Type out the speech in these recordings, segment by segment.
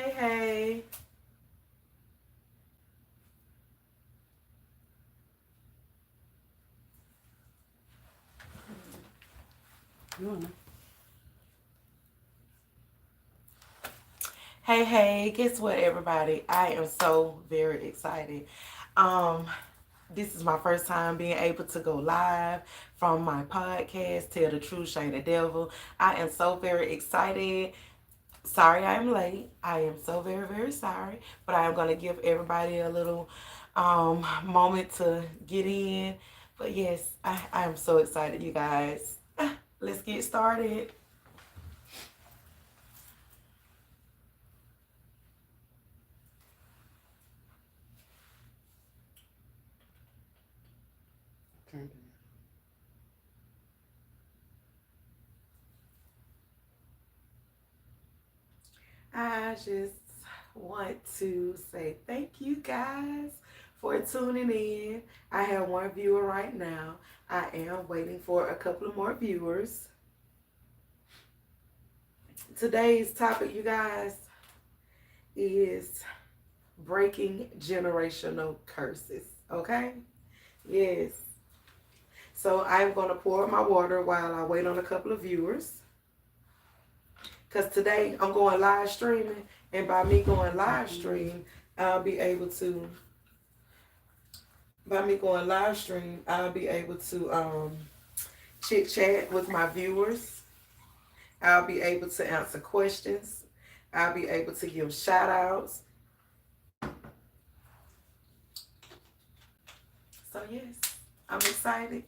Hey, hey. You wanna? Hey, hey. Guess what, everybody? I am so very excited. Um, this is my first time being able to go live from my podcast, Tell the Truth, Shame the Devil. I am so very excited. Sorry I am late. I am so very, very sorry. But I am going to give everybody a little moment to get in. But yes, I am so excited, you guys. Let's get started. Turn I just want to say thank you guys for tuning in. I have one viewer right now. I am waiting for a couple of more viewers. Today's topic, you guys, is breaking generational curses. Okay? Yes. So I'm going to pour my water while I wait on a couple of viewers. Because today I'm going live streaming. And by me going live stream, I'll be able to by me going live stream, I'll be able to chit chat with my viewers. I'll be able to answer questions. I'll be able to give shout outs. So, yes, I'm excited.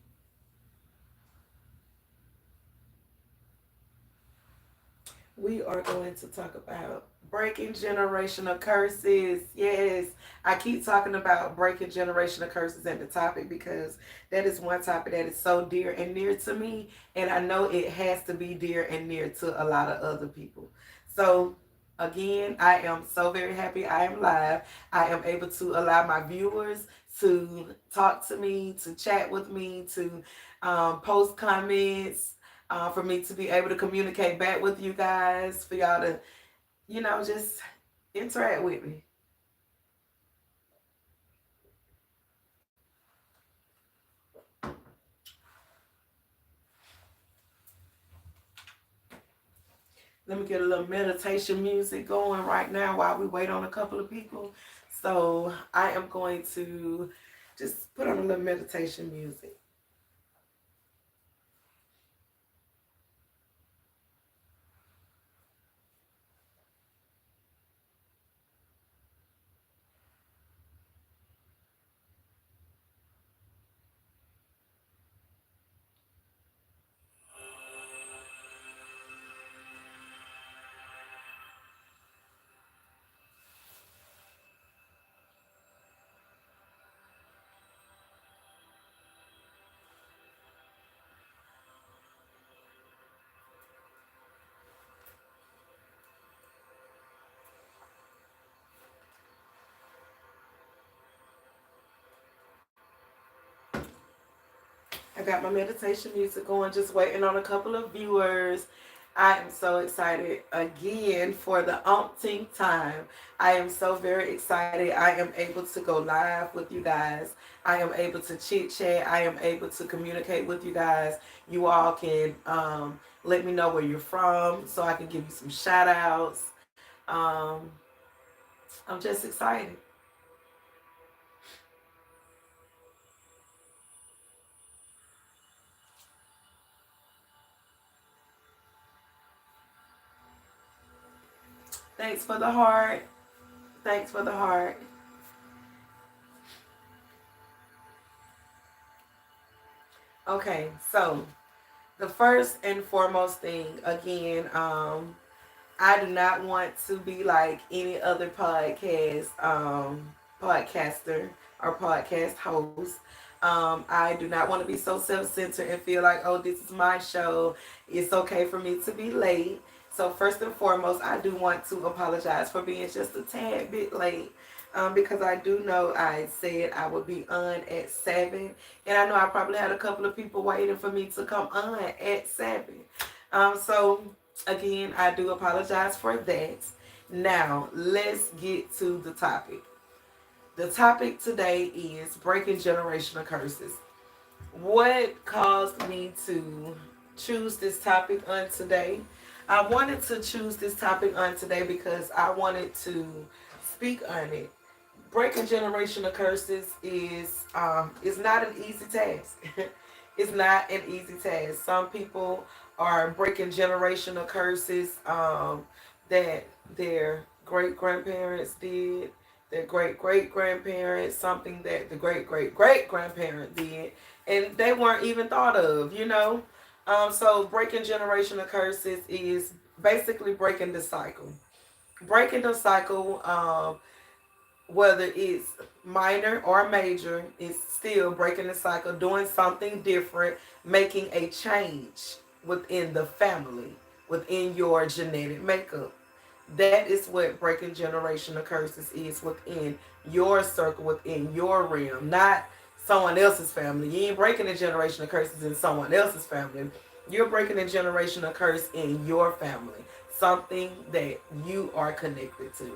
We are going to talk about breaking generational curses. Yes, I keep talking about breaking generational curses at the topic because that is one topic that is so dear and near to me. And I know it has to be dear and near to a lot of other people. So, again, I am so very happy I am live. I am able to allow my viewers to talk to me, to chat with me, to post comments, for me to be able to communicate back with you guys, for y'all to, just interact with me. Let me get a little meditation music going right now while we wait on a couple of people. So I am going to just put on a little meditation music. I got my meditation music going, just waiting on a couple of viewers. I am so excited again for the umpteenth time. I am so very excited. I am able to go live with you guys. I am able to chit chat. I am able to communicate with you guys. You all can let me know where you're from so I can give you some shout outs. Um, I'm just excited. Thanks for the heart. Thanks for the heart. Okay, so the first and foremost thing, again, I do not want to be like any other podcaster or podcast host. I do not want to be so self-centered and feel like, oh, this is my show. It's okay for me to be late. So first and foremost, I do want to apologize for being just a tad bit late. Because I do know I said I would be on at 7. And I know I probably had a couple of people waiting for me to come on at 7. So again, I do apologize for that. Now, let's get to the topic. The topic today is breaking generational curses. What caused me to choose this topic on today? I wanted to choose this topic on today because I wanted to speak on it. Breaking generational curses is not an easy task. It's not an easy task. Some people are breaking generational curses that their great grandparents did, their great great grandparents, something that the great great great grandparent did, and they weren't even thought of. So breaking generational curses is basically breaking the cycle. Breaking the cycle. Whether it's minor or major, it's still breaking the cycle, doing something different, making a change within the family, within your genetic makeup. That is what breaking generational curses is within your circle, within your realm, not someone else's family. You ain't breaking the generational curses in someone else's family. You're breaking a generational curse in your family, something that you are connected to.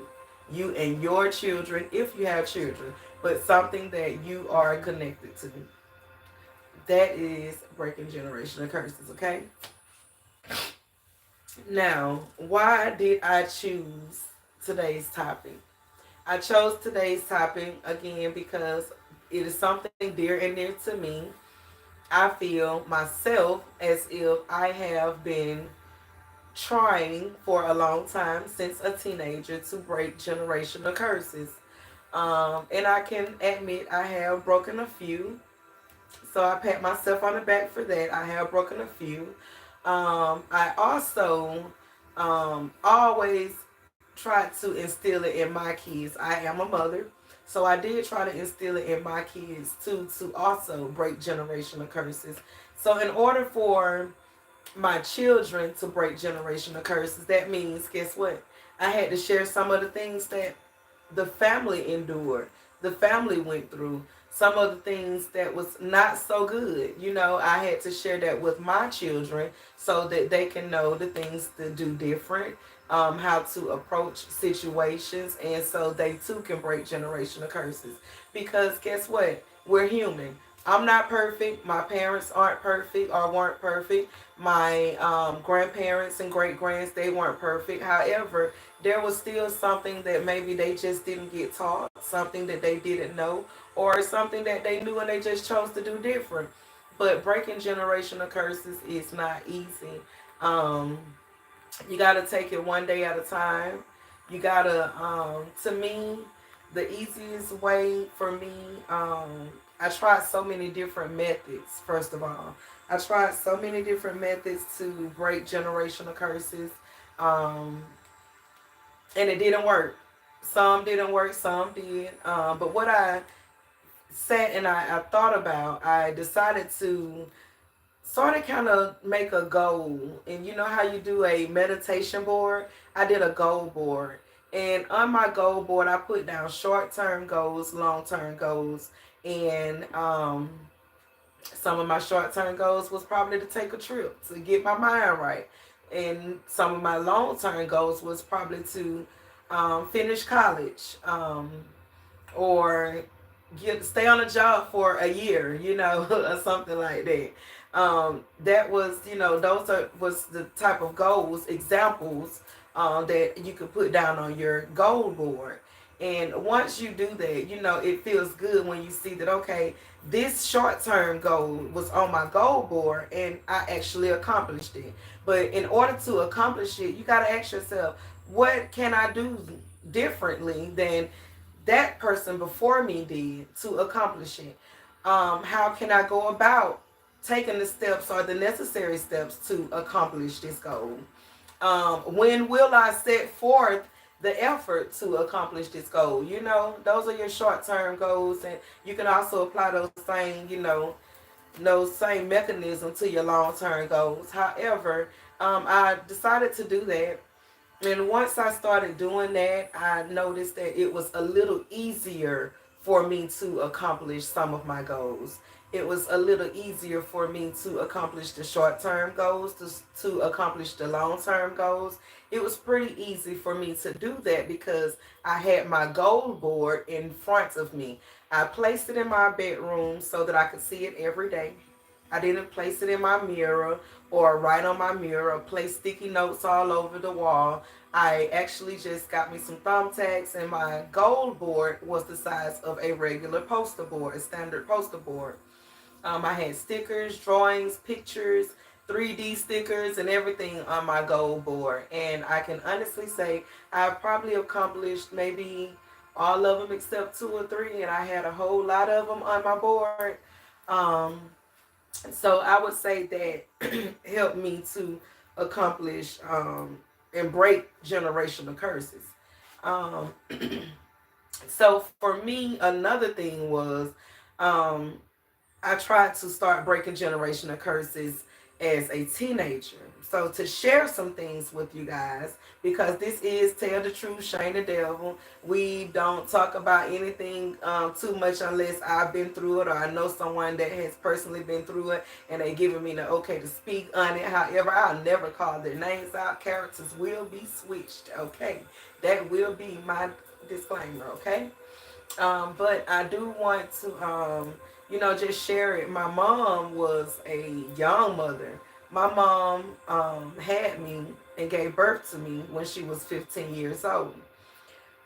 You and your children, if you have children, but something that you are connected to. That is breaking generational curses, okay? Now, why did I choose today's topic? I chose today's topic again because it is something dear and near to me. I feel myself as if I have been trying for a long time since a teenager to break generational curses. And I can admit I have broken a few. So I pat myself on the back for that. I have broken a few. I also always try to instill it in my kids. I am a mother. So I did try to instill it in my kids too, to also break generational curses. So in order for my children to break generational curses, that means, guess what? I had to share some of the things that the family endured, the family went through, some of the things that was not so good. I had to share that with my children so that they can know the things to do different, how to approach situations, and so they too can break generational curses. Because guess what? We're human. I'm not perfect. My parents aren't perfect or weren't perfect. My grandparents and great grands, they weren't perfect. However, there was still something that maybe they just didn't get taught, something that they didn't know, or something that they knew and they just chose to do different. But breaking generational curses is not easy. Um, you got to take it one day at a time. You got to, to me, the easiest way for me, I tried so many different methods, first of all. I tried so many different methods to break generational curses, um, and it didn't work. Some didn't work, some did. But what I sat and I thought about, I decided to sort of kind of make a goal. And you know how you do a meditation board? I did a goal board. And on my goal board, I put down short term goals, long term goals. And some of my short term goals was probably to take a trip to get my mind right. And some of my long term goals was probably to finish college, or stay on a job for a year, or something like that. That was, was the type of goals, examples that you could put down on your goal board. And once you do that, it feels good when you see that, okay, this short term goal was on my goal board and I actually accomplished it. But in order to accomplish it, you got to ask yourself, what can I do differently than that person before me did to accomplish it? How can I go about taking the steps or the necessary steps to accomplish this goal? When will I set forth the effort to accomplish this goal? Those are your short term goals, and you can also apply those same mechanism to your long term goals. However, I decided to do that. And once I started doing that, I noticed that it was a little easier for me to accomplish some of my goals. it was a little easier for me to accomplish the short-term goals, to accomplish the long-term goals. It was pretty easy for me to do that because I had my goal board in front of me. I placed it in my bedroom so that I could see it every day. I didn't place it in my mirror or right on my mirror or place sticky notes all over the wall. I actually just got me some thumbtacks, and my goal board was the size of a regular poster board, a standard poster board. I had stickers, drawings, pictures, 3D stickers, and everything on my goal board. And I can honestly say I've probably accomplished maybe all of them except two or three, and I had a whole lot of them on my board. Um, so I would say that helped me to accomplish and break generational curses. Um, so for me, another thing was um, I tried to start breaking generational curses as a teenager. So to share some things with you guys, because this is Tell the Truth, Shame the Devil. We don't talk about anything too much unless I've been through it or I know someone that has personally been through it and they giving me the okay to speak on it. However, I'll never call their names out. Characters will be switched. Okay, that will be my disclaimer. Okay. But I do want to, just share it. My mom was a young mother. My mom had me and gave birth to me when she was 15 years old.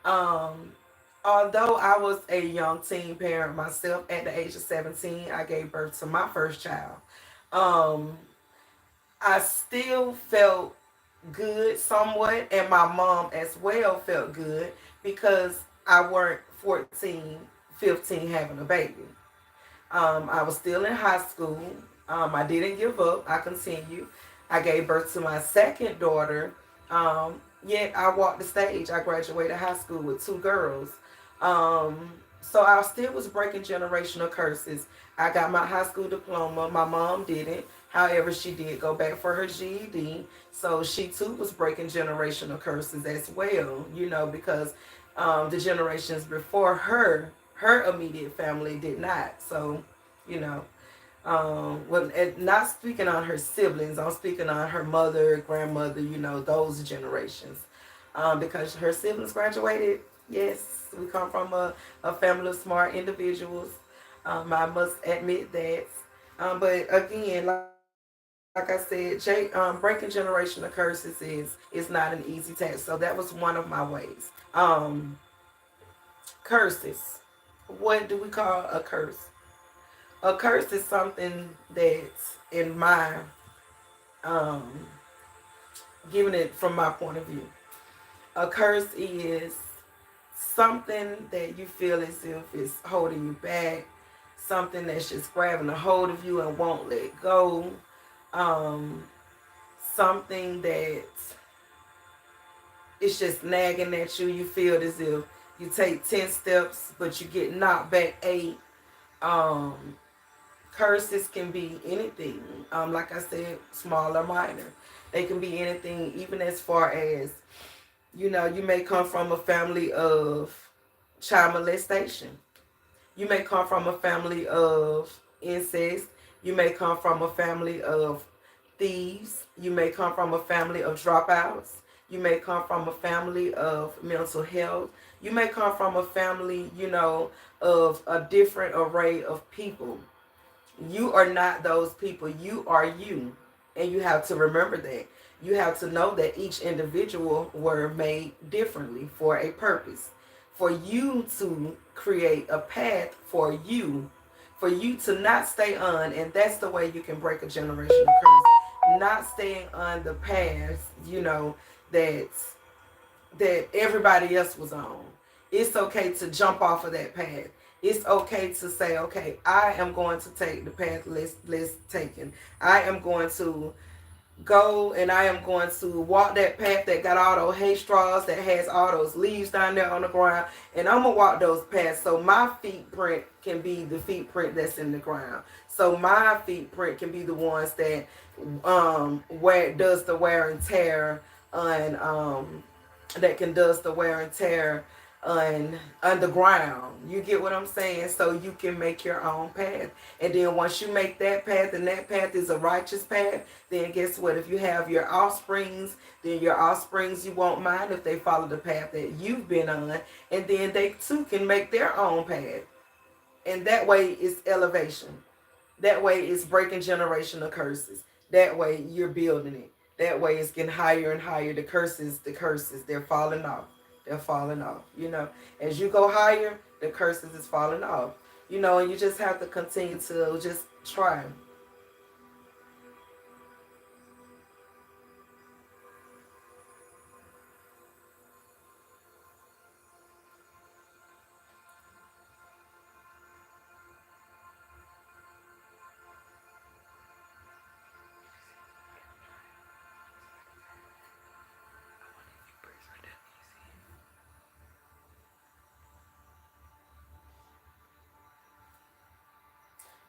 Um, Although I was a young teen parent myself at the age of 17, I gave birth to my first child. Um, I still felt good somewhat, and my mom as well felt good because I weren't 14, 15 having a baby. I was still in high school. I didn't give up. I continued. I gave birth to my second daughter. Yet I walked the stage. I graduated high school with two girls. So I still was breaking generational curses. I got my high school diploma. My mom didn't. However, she did go back for her GED. So she too was breaking generational curses as well, because the generations before her immediate family did not. So, you know, not speaking on her siblings, I'm speaking on her mother, grandmother, those generations. Because her siblings graduated. Yes, we come from a family of smart individuals. I must admit that. But again, like I said, breaking generational curses is not an easy task. So that was one of my ways. Curses. What do we call a curse? A curse is something that's in my um, giving it from my point of view. A curse is something that you feel as if it's holding you back, something that's just grabbing a hold of you and won't let go, um, something that is just nagging at you. You feel as if you take 10 steps, but you get knocked back 8. Um, Curses can be anything. Like I said, small or minor. They can be anything, even as far as, you may come from a family of child molestation. You may come from a family of incest. You may come from a family of thieves. You may come from a family of dropouts. You may come from a family of mental health. You may come from a family, of a different array of people. You are not those people. You are you. And you have to remember that. You have to know that each individual were made differently for a purpose. For you to create a path for you to not stay on, and that's the way you can break a generational curse. Not staying on the path, that that everybody else was on. It's okay to jump off of that path. It's okay to say, okay, I am going to take the path less taken. I am going to go and I am going to walk that path that got all those hay straws, that has all those leaves down there on the ground, and I'm gonna walk those paths so my feet print can be the feet print that's in the ground. So my feet print can be the ones that where it does the wear and tear on that can does the wear and tear underground. You get what I'm saying? So you can make your own path. And then once you make that path and that path is a righteous path, then guess what? If you have your offsprings, then your offsprings, you won't mind if they follow the path that you've been on. And then they too can make their own path. And that way it's elevation. That way it's breaking generational curses. That way you're building it. That way it's getting higher and higher. The curses, they're falling off. They're falling off. As you go higher, the curses is falling off. And you just have to continue to just try.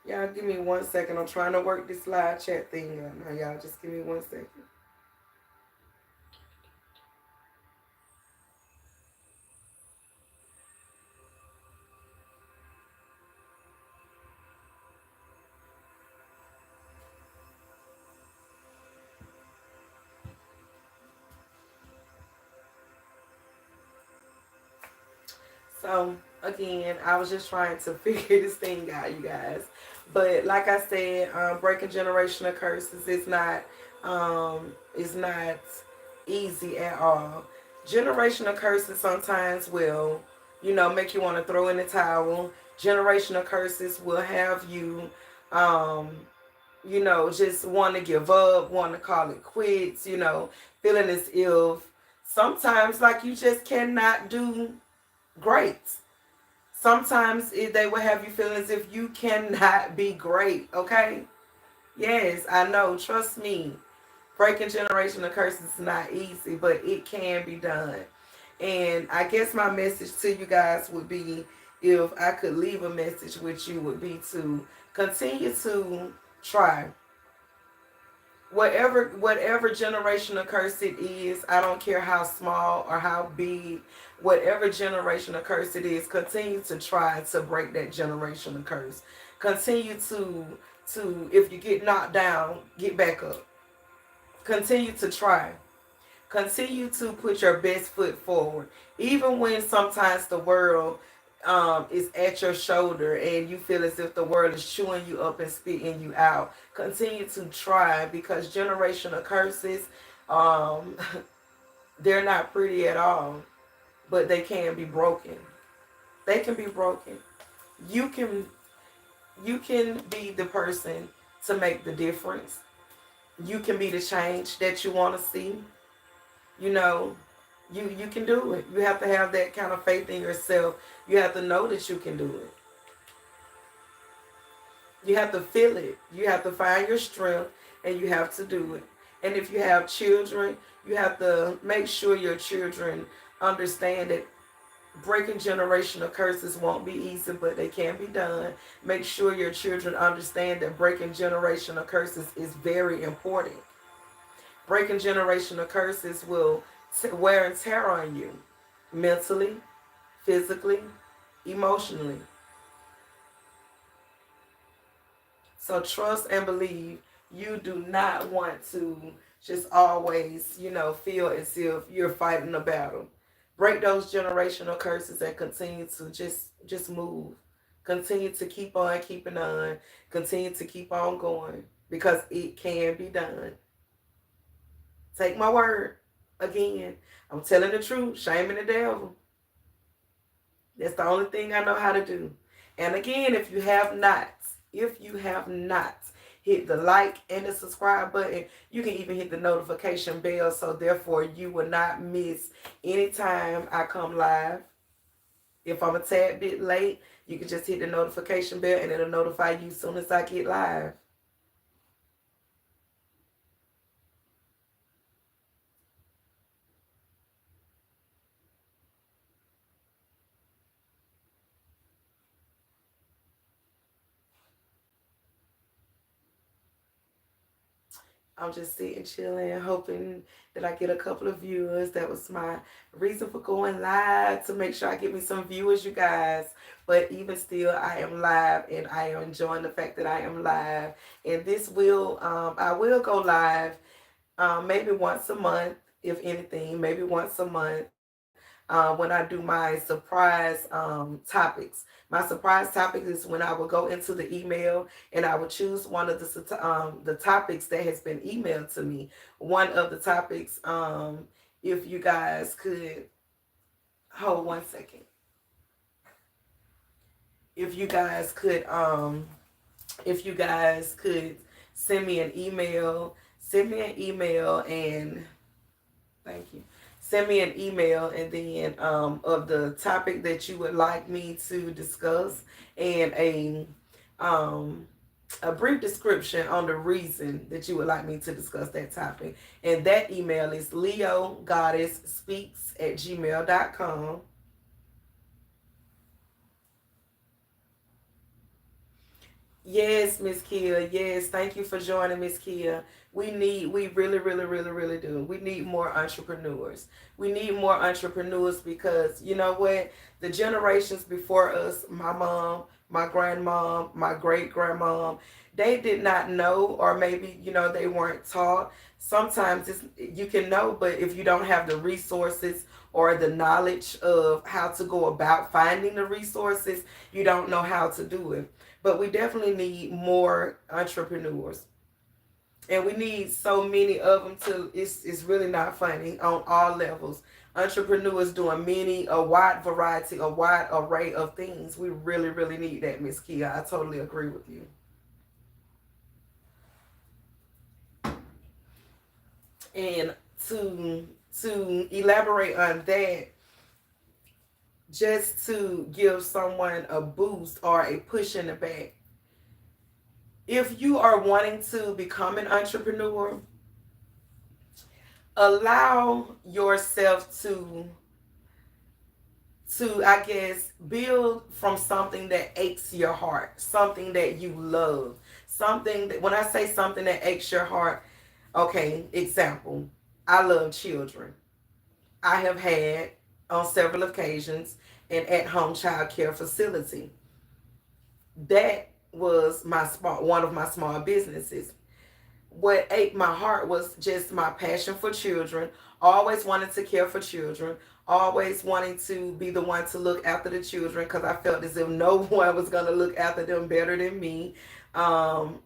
Y'all give me 1 second. I'm trying to work this live chat thing out now. Y'all just give me 1 second. So again, I was just trying to figure this thing out, you guys. But like I said, breaking generational curses is not easy at all. Generational curses sometimes will, make you want to throw in the towel. Generational curses will have you, um, just want to give up, want to call it quits. Feeling as if sometimes like you just cannot do great. Sometimes they will have you feeling as if you cannot be great, okay? Yes, I know. Trust me. Breaking generational curses is not easy, but it can be done. And I guess my message to you guys would be, if I could leave a message with you, would be to continue to try. Whatever generational curse it is, I don't care how small or how big, whatever generational curse it is, continue to try to break that generational curse. Continue to if you get knocked down, get back up. Continue to try. Continue to put your best foot forward, even when sometimes the world is at your shoulder and you feel as if the world is chewing you up and spitting you out. Continue to try, because generational curses, um, they're not pretty at all, but they can be broken. They can be broken. You can you can be the person to make the difference. You can be the change that you want to see. You know, you can do it. You have to have that kind of faith in yourself. You have to know that you can do it. You have to feel it. You have to find your strength, and you have to do it. And if you have children, you have to make sure your children understand that breaking generational curses won't be easy, but they can be done. Make sure your children understand that breaking generational curses is very important. Breaking generational curses will wear and tear on you mentally, physically, emotionally. So trust and believe. You do not want to just always, feel as if you're fighting a battle. Break those generational curses and continue to just move. Continue to keep on keeping on. Continue to keep on going, because it can be done. Take my word. Again, I'm telling the truth. Shaming the devil. That's the only thing I know how to do. And again, if you have not hit the like and the subscribe button, you can even hit the notification bell, so therefore you will not miss any time I come live. If I'm a tad bit late, you can just hit the notification bell and it'll notify you as soon as I get live. I'm just sitting, chilling, hoping that I get a couple of viewers. That was my reason for going live, to make sure I get me some viewers, you guys. But even still, I am live and I am enjoying the fact that I am live. And this will, I will go live maybe once a month, if anything, maybe once a month. When I do my surprise topics. My surprise topic is when I will go into the email and I will choose one of the topics that has been emailed to me. One of the topics, if you guys could hold 1 second, if you guys could, if you guys could send me an email, and thank you. Send me an email and then of the topic that you would like me to discuss, and um, a brief description on the reason that you would like me to discuss that topic. And that email is leogoddessspeaks@gmail.com. Yes, Miss Kia. Yes, thank you for joining, Miss Kia. We really, really, really, really do. We need more entrepreneurs. We need more entrepreneurs because you know what? The generations before us, my mom, my grandmom, my great grandmom, they did not know, or maybe, they weren't taught. Sometimes you can know, but if you don't have the resources or the knowledge of how to go about finding the resources, you don't know how to do it. But we definitely need more entrepreneurs, and we need so many of them to it's really not funny, on all levels. Entrepreneurs doing a wide variety, a wide array of things. We really, really need that, Miss Kia. I totally agree with you. And to elaborate on that, just to give someone a boost or a push in the back, if you are wanting to become an entrepreneur, allow yourself to I guess build from something that aches your heart, something that you love, something that, when I say something that aches your heart, okay, example, I love children. I have had on several occasions an at-home child care facility. That was one of my small businesses. What ate my heart was just my passion for children. Always wanted to care for children. Always wanting to be the one to look after the children, because I felt as if no one was going to look after them better than me. Um,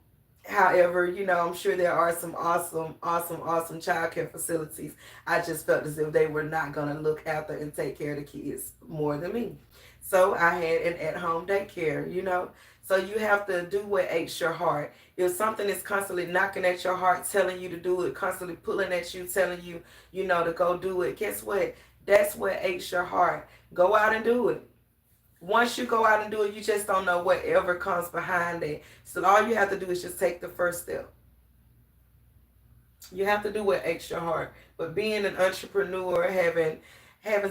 However, I'm sure there are some awesome, awesome, awesome child care facilities. I just felt as if they were not going to look after and take care of the kids more than me. So I had an at-home daycare. So you have to do what aches your heart. If something is constantly knocking at your heart, telling you to do it, constantly pulling at you, telling you, to go do it, guess what? That's what aches your heart. Go out and do it. Once you go out and do it, you just don't know whatever comes behind it. So all you have to do is just take the first step. You have to do what aches your heart. But being an entrepreneur, having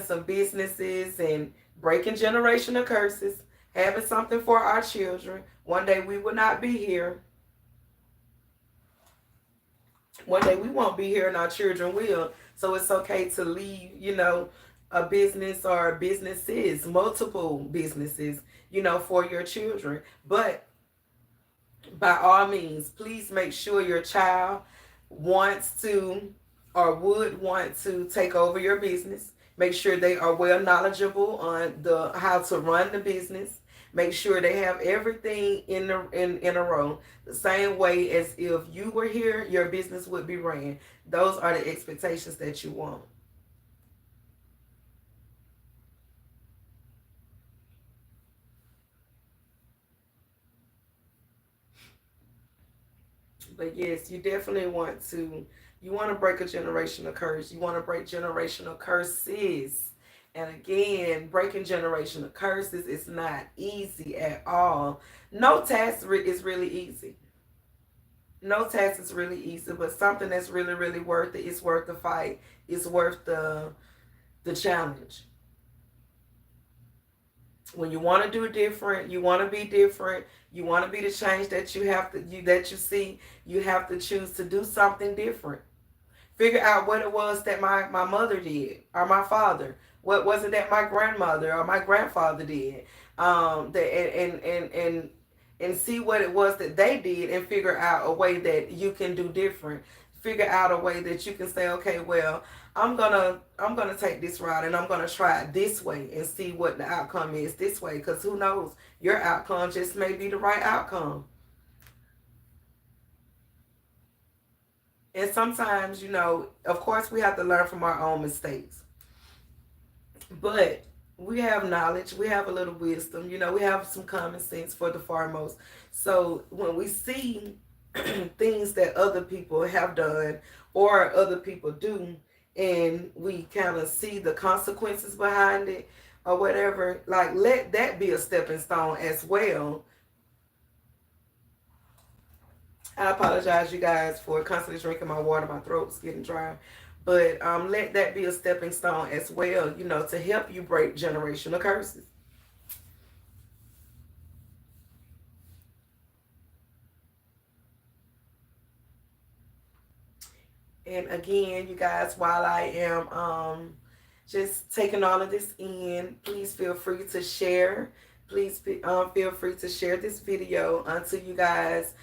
some businesses and breaking generational curses, having something for our children. One day we will not be here. One day we won't be here and our children will. So it's okay to leave, a business or businesses, multiple businesses, for your children. But by all means, please make sure your child wants to or would want to take over your business. Make sure they are well knowledgeable on the how to run the business. Make sure they have everything in a row. The same way as if you were here, your business would be ran. Those are the expectations that you want. But yes, you definitely want to break a generational curse. You want to break generational curses. And again, breaking generational curses is not easy at all. No task is really easy. No task is really easy, but something that's really, really worth it. It's worth the fight. It's worth the challenge. When you want to do different, you want to be different, you want to be the change that that you see, you have to choose to do something different. Figure out what it was that my mother did or my father. What was it that my grandmother or my grandfather did? And see what it was that they did and figure out a way that you can do different. Figure out a way that you can say, okay, well, I'm gonna take this route and I'm gonna try it this way and see what the outcome is this way. Because who knows, your outcome just may be the right outcome. And sometimes, of course, we have to learn from our own mistakes. But we have knowledge, we have a little wisdom, we have some common sense for the foremost. So when we see things that other people have done or other people do, and we kind of see the consequences behind it or whatever, like let that be a stepping stone as well. I apologize, you guys, for constantly drinking my water. My throat's getting dry. But let that be a stepping stone as well, to help you break generational curses. And again, you guys, while I am just taking all of this in, please feel free to share. Please feel free to share this video onto you guys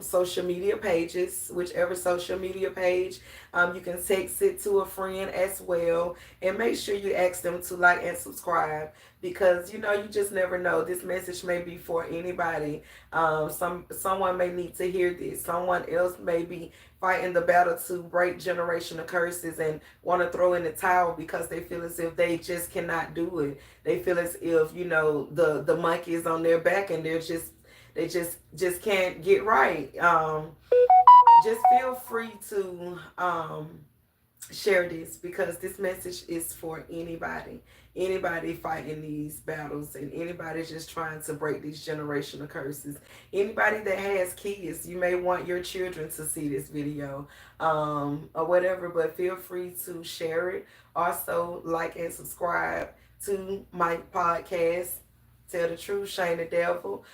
social media pages, whichever social media page. You can text it to a friend as well, and make sure you ask them to like and subscribe, because you just never know. This message may be for anybody. Someone may need to hear this. Someone else may be fighting the battle to break generational curses and want to throw in the towel because they feel as if they just cannot do it. They feel as if the monkey is on their back and they just can't get right. Just feel free to share this, because this message is for anybody fighting these battles, and anybody just trying to break these generational curses. Anybody that has kids, you may want your children to see this video or whatever, but feel free to share it. Also, like and subscribe to my podcast, Tell the Truth, Shame the Devil.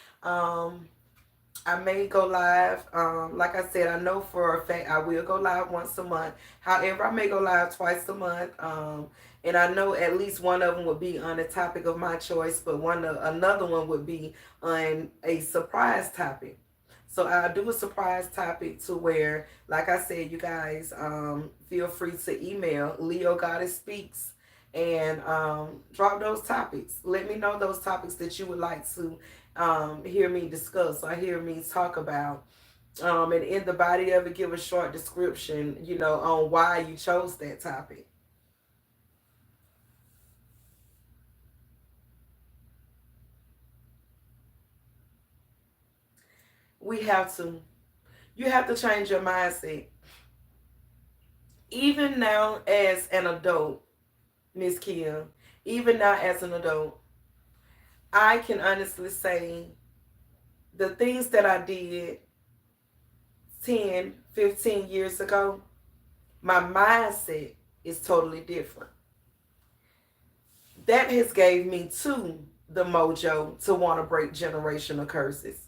I may go live. Like I said, I know for a fact I will go live once a month. However, I may go live twice a month. And I know at least one of them would be on a topic of my choice, but another one would be on a surprise topic. So I'll do a surprise topic to where, like I said, you guys feel free to email Leo Goddess Speaks and drop those topics. Let me know those topics that you would like to hear me discuss or hear me talk about. And in the body of it, give a short description, on why you chose that topic. You have to change your mindset. Even now as an adult, Miss Kia, even now as an adult, I can honestly say the things that I did 10, 15 years ago, my mindset is totally different. That has gave me the mojo to want to break generational curses.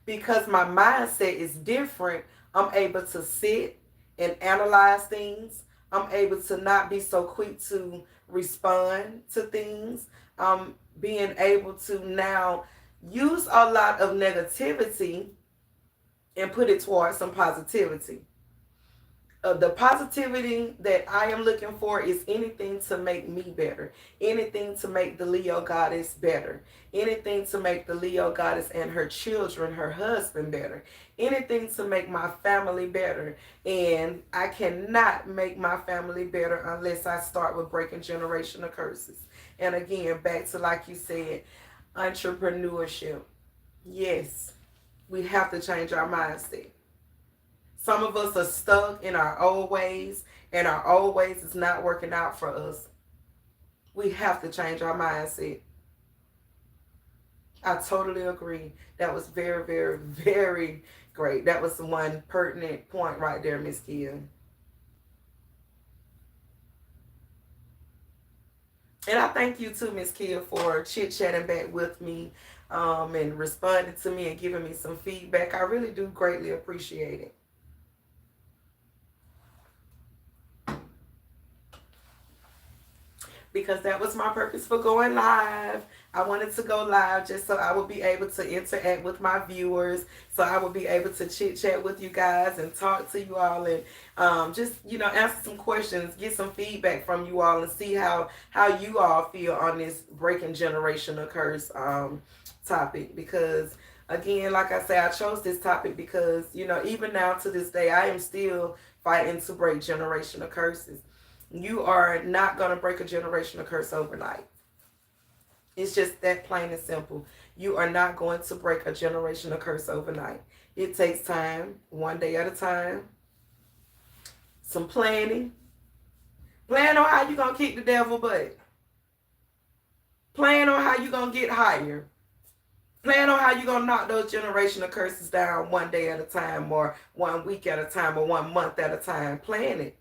Because my mindset is different, I'm able to sit and analyze things. I'm able to not be so quick to respond to things. Being able to now use a lot of negativity and put it towards some positivity. The positivity that I am looking for is anything to make me better, anything to make the Leo Goddess better, anything to make the Leo Goddess and her children, her husband better, anything to make my family better. And I cannot make my family better unless I start with breaking generational curses. And again, back to, like you said, entrepreneurship. Yes, we have to change our mindset. Some of us are stuck in our old ways, and our old ways is not working out for us. We have to change our mindset. I totally agree. That was very, very, very great. That was the one pertinent point right there, Miss Kia. And I thank you too, Miss Kia, for chit-chatting back with me and responding to me and giving me some feedback. I really do greatly appreciate it. Because that was my purpose for going live. I wanted to go live just so I would be able to interact with my viewers, so I would be able to chit chat with you guys and talk to you all, and just answer some questions, get some feedback from you all, and see how you all feel on this breaking generational curse topic. Because again, like I say, I chose this topic because even now to this day, I am still fighting to break generational curses. You are not going to break a generational curse overnight. It's just that plain and simple. You are not going to break a generational curse overnight. It takes time, one day at a time, some planning. Plan on how you're going to kick the devil butt. Plan on how you're going to get higher. Plan on how you're going to knock those generational curses down one day at a time, or 1 week at a time, or 1 month at a time. Plan it.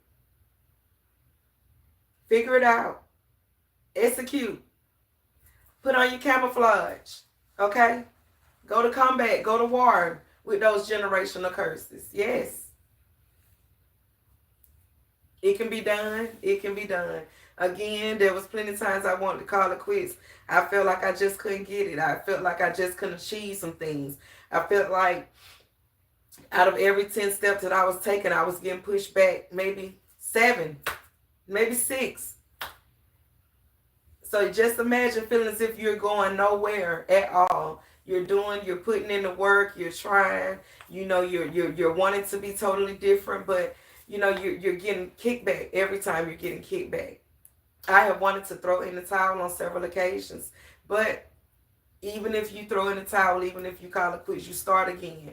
Figure it out. Execute. Put on your camouflage. Okay? Go to combat. Go to war with those generational curses. Yes. It can be done. It can be done. Again, there was plenty of times I wanted to call it quits. I felt like I just couldn't get it. I felt like I just couldn't achieve some things. I felt like out of every 10 steps that I was taking, I was getting pushed back maybe 7. Maybe 6. So just imagine feeling as if you're going nowhere at all. You're putting in the work, you're trying, you're wanting to be totally different, but you're getting kickback every time you're getting kickback. I have wanted to throw in the towel on several occasions, but even if you throw in the towel, even if you call it quits, you start again.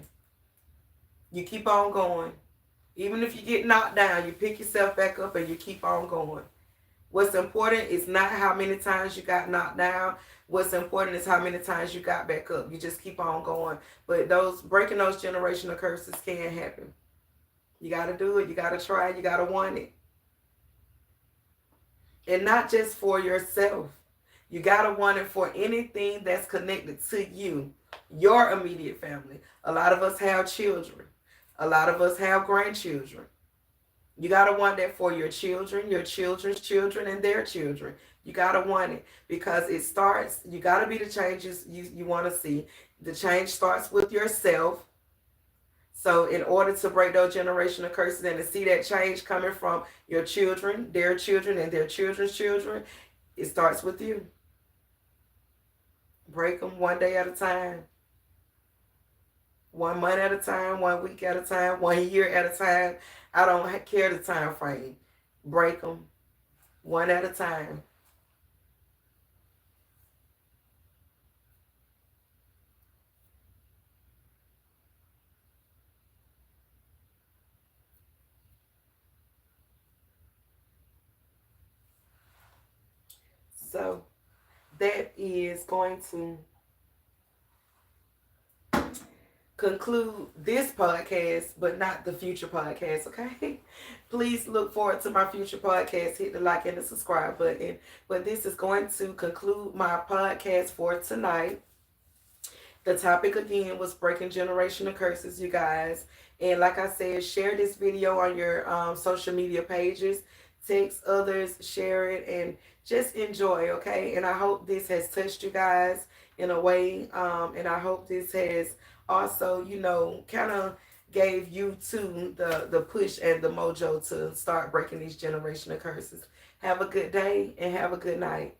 You keep on going. Even if you get knocked down, you pick yourself back up and you keep on going. What's important is not how many times you got knocked down. What's important is how many times you got back up. You just keep on going. But breaking those generational curses can happen. You got to do it. You got to try it. You got to want it. And not just for yourself. You got to want it for anything that's connected to you, your immediate family. A lot of us have children. A lot of us have grandchildren. You got to want that for your children, your children's children, and their children. You got to want it because it starts, you got to be the changes you want to see. The change starts with yourself. So in order to break those generational curses and to see that change coming from your children, their children, and their children's children, it starts with you. Break them one day at a time. 1 month at a time, 1 week at a time, 1 year at a time. I don't care the time frame. Break them one at a time. So that is going to conclude this podcast, but not the future podcast, okay? Please look forward to my future podcast. Hit the like and the subscribe button. But this is going to conclude my podcast for tonight. The topic again was breaking generational curses, you guys. And like I said, share this video on your social media pages. Text others, share it, and just enjoy, okay? And I hope this has touched you guys in a way. And I hope this has also, kind of gave you too the push and the mojo to start breaking these generational curses. Have a good day and have a good night.